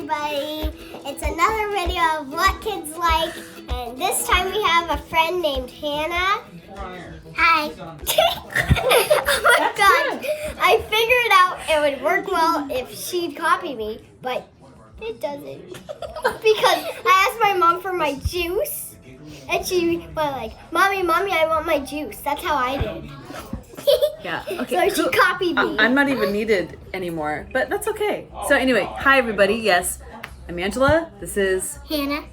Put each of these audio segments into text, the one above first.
everybody. It's another video of what kids like, and this time we have a friend named Hannah. Hi. Oh my gosh. I figured out it would work well if she'd copy me, but it doesn't. Because I asked my mom for my juice, and she went like, Mommy, I want my juice. That's how I did. Yeah, okay. So she copied me. I'm not even needed anymore, but that's okay. So anyway, hi everybody. Yes, I'm Angela. This is Hannah.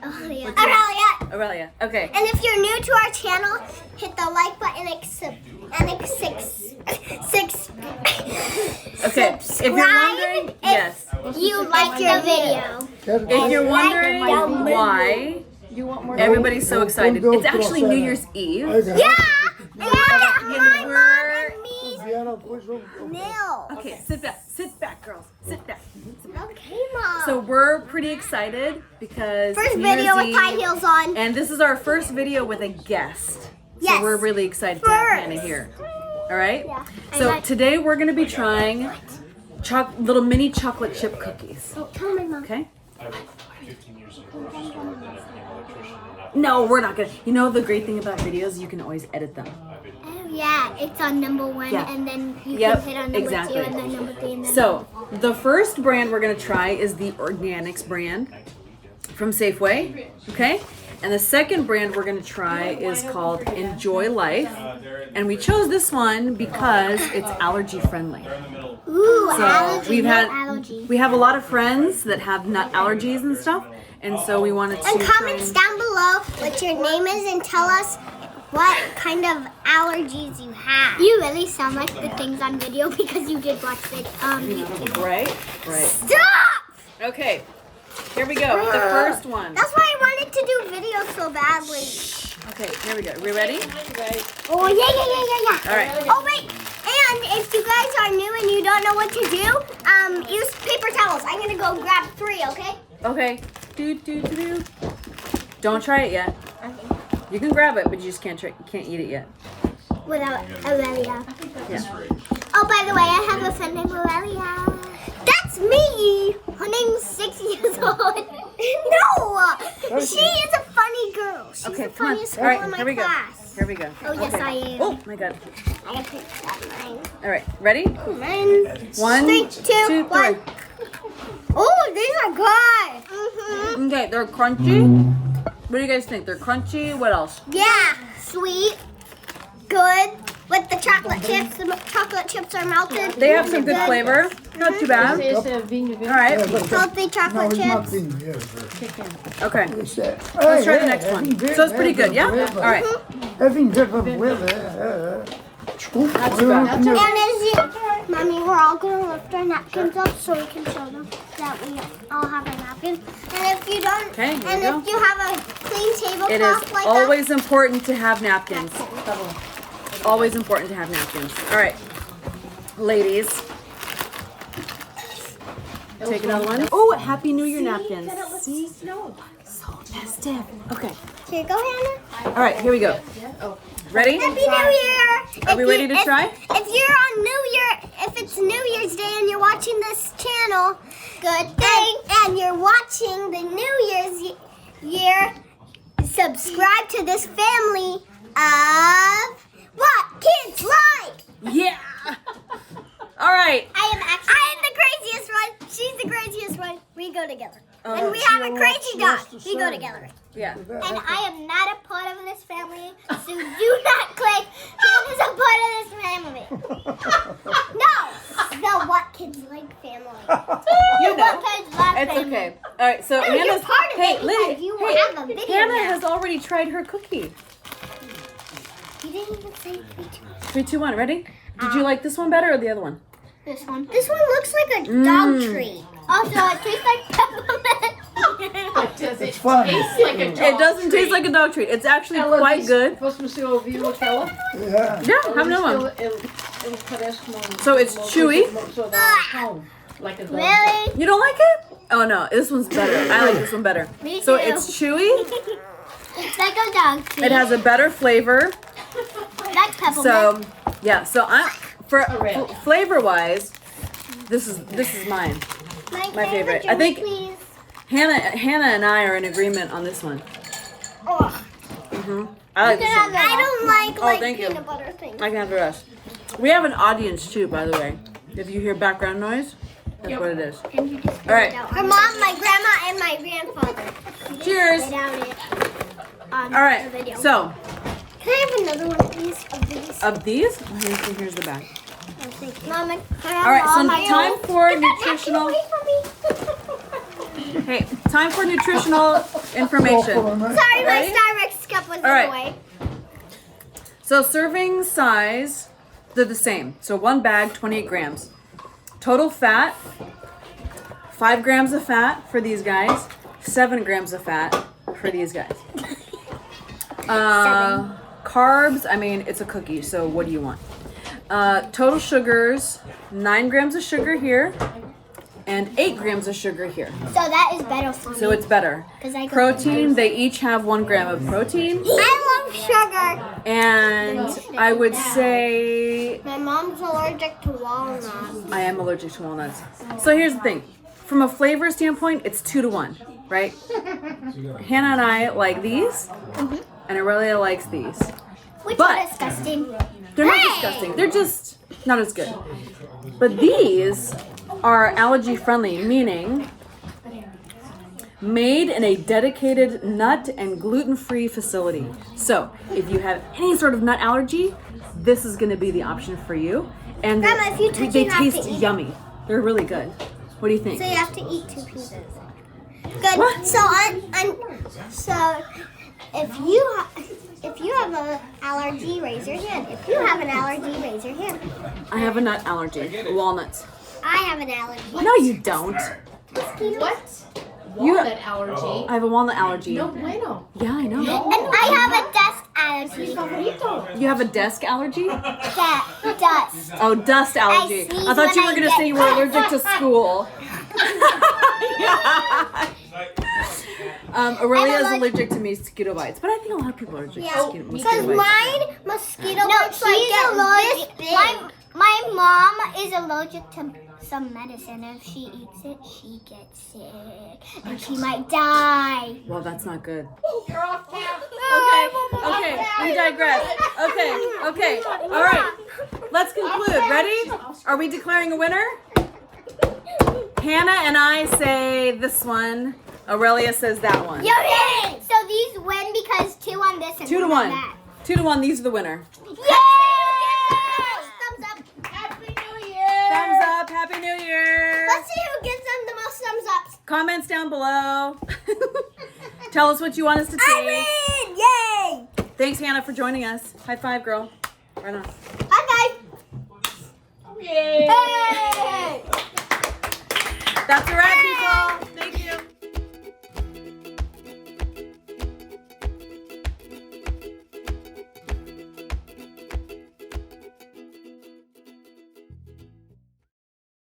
Oh, yeah. Aurelia. Okay. And if you're new to our channel, hit the like button Okay. If you're wondering, yes. You like your video. If you're wondering why everybody's so excited, it's actually New Year's Eve. Yeah! And my mom and me. No. Okay, sit back, girls. Sit back. Okay, Mom. So we're pretty excited because First New video Year's with high Eve, heels on. and this is our first video with a guest. Yes. So we're really excited to have Hannah here. All right? Yeah. So today we're going to be trying little mini chocolate chip cookies. Oh, tell my mom. Okay? No, we're not going to. You know the great thing about videos, you can always edit them. Oh, yeah. It's on number 1, and then you can hit on number 2, and then number 3, and then So, the first brand we're going to try is the Organics brand from Safeway. Okay? And the second brand we're going to try is called Enjoy Life. And we chose this one because it's allergy friendly. Ooh, So allergy. we have a lot of friends that have nut allergies and stuff, and so we wanted to And comments down below what your name is and tell us what kind of allergies you have. You really sound like the things on video because you did watch it. Right. Stop! Okay, here we go. The first one. That's why I wanted to do video so badly. Okay, here we go. We ready? Oh yeah. All right. Oh wait, and if you guys are new and you don't know what to do, use paper towels. I'm gonna go grab 3. Okay? Okay. Do. Don't try it yet. You can grab it, but you just can't eat it yet. Without Aurelia. Yeah. Oh, by the way, I have a friend named Aurelia. That's me. Her name's 6 years old. No, she is a funny girl. She's Okay, the come on. funniest All girl right, in my here we go. class. Here we go. Oh, yes, Okay. I am. Oh my God. I gotta pick that line. All right, ready? 1, 3, 2, 2, 1. Oh, these are good. Okay, they're crunchy. What do you guys think? They're crunchy. What else? Yeah, sweet, good. With the chocolate chips, the chocolate chips are melted. They have some good flavor. Not too bad. All right. Healthy chocolate chips. Okay. Let's try the next one. So it's pretty good, yeah? All right. And as you, Mommy, we're all going to lift our napkins up so we can show them that we all have our napkins. And if you don't, Okay, here we go. if you have a clean tablecloth It is like always important to have napkins. Always important to have napkins. All right, ladies. Take another one. Oh, Happy New Year napkins. See? So festive. Okay. that, here you go, Hannah. All right, here we go. Ready? Happy New Year! Are we ready to try? If you're on New Year, if it's New Year's Day and you're watching this channel, good thing, and you're watching the New Year's year, subscribe to this family of what kids like. Yeah. All right. I am the craziest one. She's the craziest one. We go together. And we have a crazy dog. We go together. Yeah. And I am not a part of this family, so do not click Hannah's a part of this family. No, the What Kids Like family. You know. What Kids Like It's family. okay. All right, so No, you're Hannah's part of it Lily, because you hey, have a video Hannah now. has already tried her cookie. You didn't even say 3, 2, 3, 2, 1. Ready? Did you like this one better or the other one? This one. This one looks like a dog treat. Also, it tastes like peppermint. It's fun. It doesn't taste like a dog treat. It's actually quite good. Yeah. Yeah, have another one. So it's chewy. Really? You don't like it? Oh no, this one's better. I like this one better. Me So too. it's chewy. It's like a dog treat. It has a better flavor. like peppermint. So yeah, so I'm flavor wise, this is mine. My favorite. I think Hannah and I are in agreement on this one. Oh. I like this one. I don't like thank you. peanut butter things. I can have the rest. We have an audience too, by the way. If you hear background noise, that's what it is. All right. Her mom, my grandma, and my grandfather. Cheers. Without it on All right. the video. So, Can I have another one, please, of these? of these, here's the bag. Mom, All right. So time for nutritional. Hey, time for nutritional information. Sorry, my Ready? Starbucks cup was in All right. the way. So serving size, they're the same. So one bag, 28 grams. Total fat, 5 grams of fat for these guys, 7 grams of fat for these guys. Carbs, I mean, it's a cookie, so what do you want? Total sugars, 9 grams of sugar here, and 8 grams of sugar here. So that is better for me. So it's better. 'Cause I go Protein, they each have 1 gram of protein. I love sugar. And I would say My mom's allergic to walnuts. I am allergic to walnuts. So here's the thing. From a flavor standpoint, it's 2 to 1, right? Hannah and I like these, and Aurelia likes these. Which But- are disgusting. They're not Hey! disgusting. They're just not as good. But these are allergy friendly, meaning made in a dedicated nut and gluten-free facility. So if you have any sort of nut allergy, this is going to be the option for you. And Grandma, if you touch they it, you have to taste eat. yummy. They're really good. What do you think? So you have to eat 2 pieces. Good. What? So so if you have an allergy, raise your hand. If you have an allergy, raise your hand. I have a nut allergy. Walnuts. I have an allergy. No, you don't. What? You- Walnut allergy? I have a walnut allergy. No bueno. Yeah, I know. And I have a dust allergy. Favorito. You have a desk allergy? Dust. Oh, dust allergy. sneeze I thought you when were I going to get say you were allergic to school. Aurelia is I'm allergic to mosquito bites, but I think a lot of people are allergic Yeah. to mosquito Because bites. mine mosquito bites like allergic. My mom is allergic to some medicine. If she eats it, she gets sick and she might die. Well, that's not good. You're off camp. Okay, we digress. Okay, all right. Let's conclude. Ready? Are we declaring a winner? Hannah and I say this one. Aurelia says that one. Yay! So these win because 2 on this and 2 to 1 on 1. that. 2 to 1. These are the winner. Yay! Thumbs up. Happy New Year. Thumbs up. Happy New Year. Let's see who gets them the most thumbs ups. Comments down below. Tell us what you want us to I taste. win! Yay! Thanks, Hannah, for joining us. High five, girl. Right on. Bye, guys. Yay. Hey! That's a wrap,